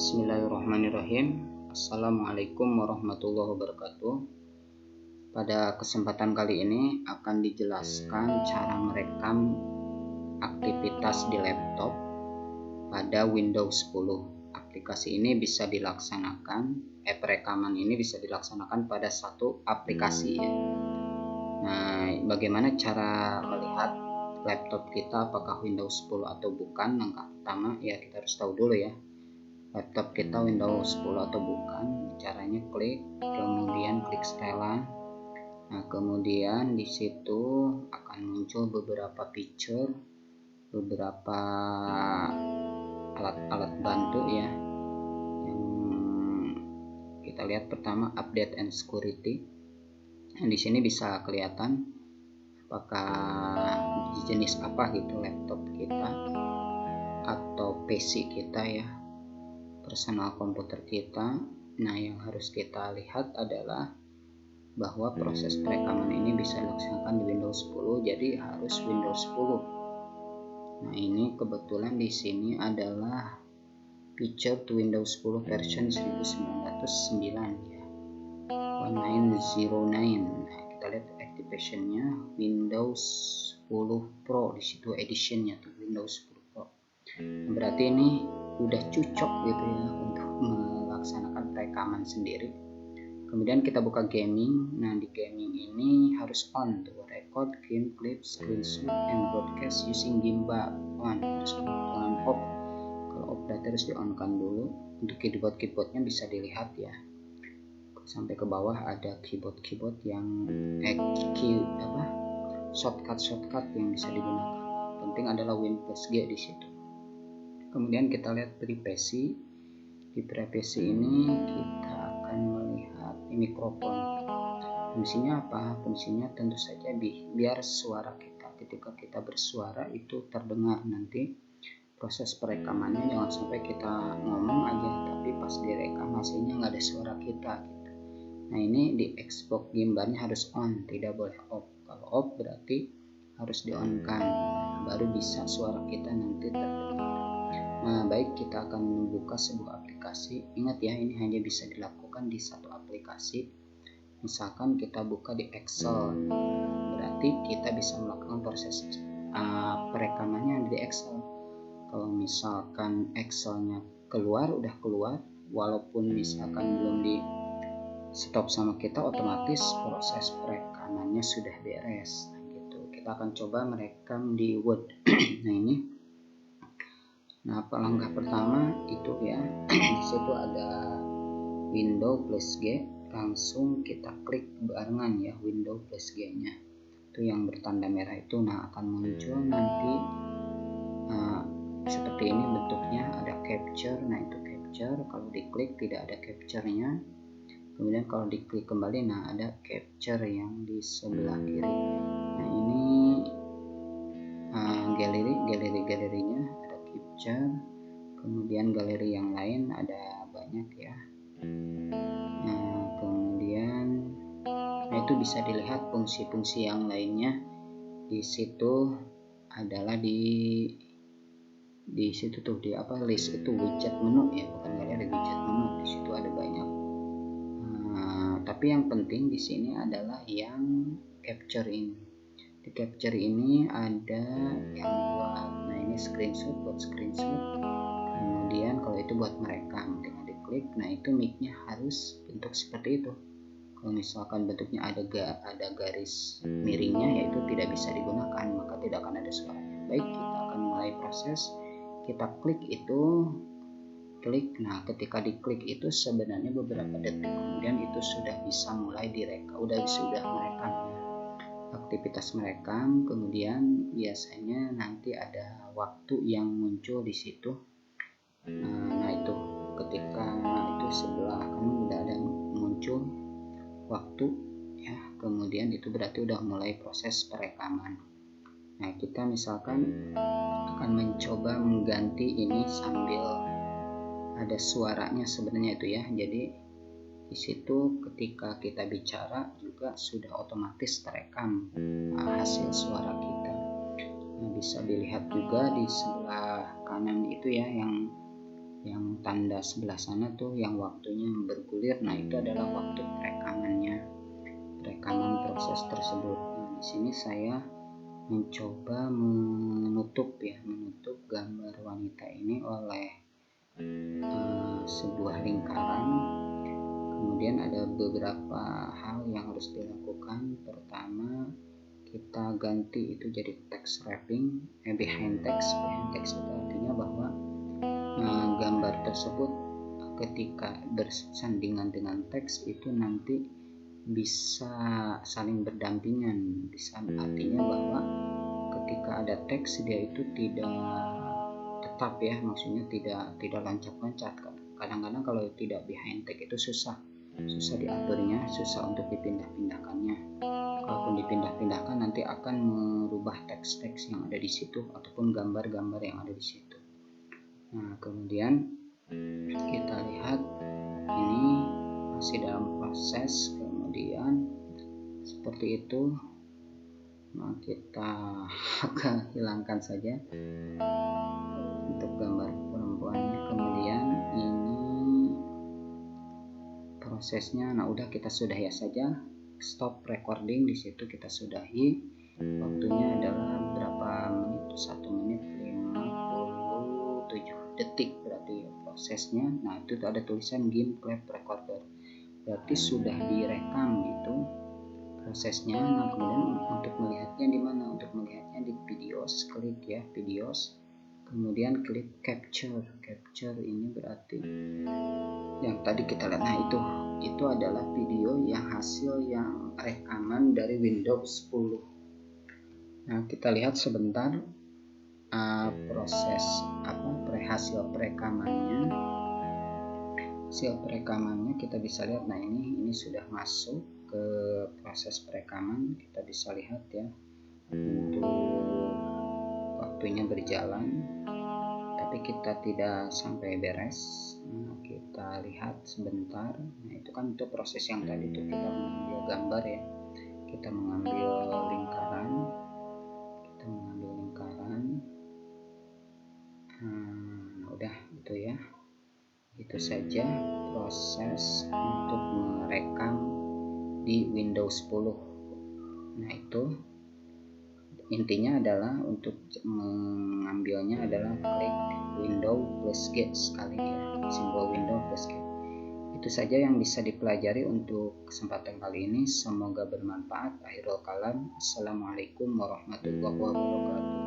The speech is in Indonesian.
Bismillahirrahmanirrahim. Assalamualaikum warahmatullahi wabarakatuh. Pada kesempatan kali ini akan dijelaskan cara merekam aktivitas di laptop pada Windows 10. Aplikasi ini bisa dilaksanakan, perekaman ini bisa dilaksanakan pada satu aplikasi ya. Nah, bagaimana cara melihat laptop kita apakah Windows 10 atau bukan? Langkah pertama ya kita harus tahu dulu ya laptop kita Windows 10 atau bukan. Caranya kemudian klik setelan. Nah, kemudian di situ akan muncul beberapa feature, beberapa alat-alat bantu ya. Yang kita lihat pertama update and security. Nah, di sini bisa kelihatan apakah jenis apa gitu laptop kita atau PC kita ya, personal komputer kita. Nah, yang harus kita lihat adalah bahwa proses perekaman ini bisa dilaksanakan di Windows 10, jadi harus Windows 10. Nah, ini kebetulan di sini adalah feature to Windows 10 version 1909 ya, 1909. Nah, kita lihat activationnya Windows 10 Pro, di situ editionnya tuh Windows 10 Pro. Berarti ini udah cocok gitu ya untuk melaksanakan perekaman sendiri. Kemudian kita buka gaming. Nah, di gaming ini harus on tuh, record game clips, screenshot and broadcast using gimbal on. Terus kemudian off. Kalau off berarti harus di on kan dulu. Untuk keyboardnya bisa dilihat ya, sampai ke bawah ada keyboard yang shortcut yang bisa digunakan. Penting adalah Win plus G di situ. Kemudian kita lihat privasi. Di privasi ini kita akan melihat mikrofon. Fungsinya apa? Fungsinya tentu saja biar suara kita ketika kita bersuara itu terdengar. Nanti proses perekamannya jangan sampai kita ngomong aja tapi pas direkam hasilnya nggak ada suara kita gitu. Nah, ini di Xbox gimbalnya harus on, tidak boleh off. Kalau off berarti harus di on kan, baru bisa suara kita nanti terdengar. Nah, baik, kita akan membuka sebuah aplikasi. Ingat ya, ini hanya bisa dilakukan di satu aplikasi. Misalkan kita buka di Excel, berarti kita bisa melakukan proses perekamannya di Excel. Kalau misalkan Excelnya udah keluar, walaupun misalkan belum di stop sama kita, otomatis proses perekamannya sudah beres. Nah, gitu. Kita akan coba merekam di Word. Nah, ini. Nah, langkah pertama itu ya, di situ ada Windows plus G, langsung kita klik barengan ya Windows plus G-nya. Itu yang bertanda merah itu. Nah, akan muncul nanti seperti ini bentuknya, ada capture. Nah, itu capture. Kalau diklik tidak ada capture-nya. Kemudian kalau diklik kembali, nah ada capture yang di sebelah kiri. Nah, ini galerinya ada capture. Kemudian galeri yang lain ada banyak ya. Nah, kemudian itu bisa dilihat fungsi-fungsi yang lainnya. Di situ adalah di situ tuh di list itu widget menu ya, bukan galeri, widget menu. Di situ ada banyak. Tapi yang penting di sini adalah yang capture ini. Di capture ini ada yang buat, nah ini screenshot, buat screenshot. Kemudian kalau itu buat merekam, tinggal diklik. Nah, itu mic-nya harus bentuk seperti itu. Kalau misalkan bentuknya ada garis miringnya, yaitu tidak bisa digunakan, maka tidak akan ada suaranya. Baik, kita akan mulai proses. Kita klik itu, nah ketika diklik itu sebenarnya beberapa detik kemudian itu sudah bisa mulai direkam, sudah merekam ya. Aktivitas merekam, kemudian biasanya nanti ada waktu yang muncul di situ. Nah, itu ketika itu sebelah kan udah ada muncul waktu ya, kemudian itu berarti udah mulai proses perekaman. Nah, kita misalkan akan mencoba mengganti ini sambil ada suaranya sebenarnya itu ya. Jadi di situ ketika kita bicara juga sudah otomatis terekam hasil suara kita. Nah, bisa dilihat juga di sebelah kanan itu ya, yang Yang tanda sebelah sana tuh yang waktunya bergulir, nah itu adalah waktu perekaman proses tersebut. Nah, di sini saya mencoba menutup gambar wanita ini oleh sebuah lingkaran. Kemudian ada beberapa hal yang harus dilakukan. Pertama, kita ganti itu jadi text wrapping, behind text itu artinya bahwa gambar tersebut ketika bersandingan dengan teks itu nanti bisa saling berdampingan. Artinya bahwa ketika ada teks dia itu tidak tetap ya, maksudnya tidak loncat-loncat. Kadang-kadang kalau tidak behind text itu susah diaturnya, susah untuk dipindah-pindahkannya. Kalaupun dipindah-pindahkan nanti akan merubah teks-teks yang ada di situ ataupun gambar-gambar yang ada di situ. Nah, kemudian kita lihat ini masih dalam proses, kemudian seperti itu. Nah, kita agak hilangkan saja untuk gambar perempuannya. Kemudian ini prosesnya. Nah, udah kita sudahi saja, stop recording di situ, kita sudahi. Waktunya adalah berapa menit? 1 menit 57 detik berarti prosesnya. Nah, itu ada tulisan game clap recorder, berarti sudah direkam gitu prosesnya. Nah, kemudian untuk melihatnya di mana? Untuk melihatnya di videos, klik ya videos, kemudian klik capture ini berarti yang tadi kita lihat. Nah, itu adalah video yang hasil yang rekaman dari Windows 10. Nah, kita lihat sebentar proses hasil perekamannya kita bisa lihat. Nah, ini sudah masuk ke proses perekaman, kita bisa lihat ya untuk waktunya berjalan, tapi kita tidak sampai beres. Nah, kita lihat sebentar. Nah, itu kan untuk proses yang tadi itu kita mengambil gambar ya, kita mengambil lingkaran. Udah itu ya, itu saja proses untuk merekam di Windows 10. Nah, itu intinya adalah untuk mengambilnya adalah klik window plus G sekali ya, simbol window plus G. Itu saja yang bisa dipelajari untuk kesempatan kali ini, semoga bermanfaat. Akhirul kalam, assalamualaikum warahmatullahi wabarakatuh.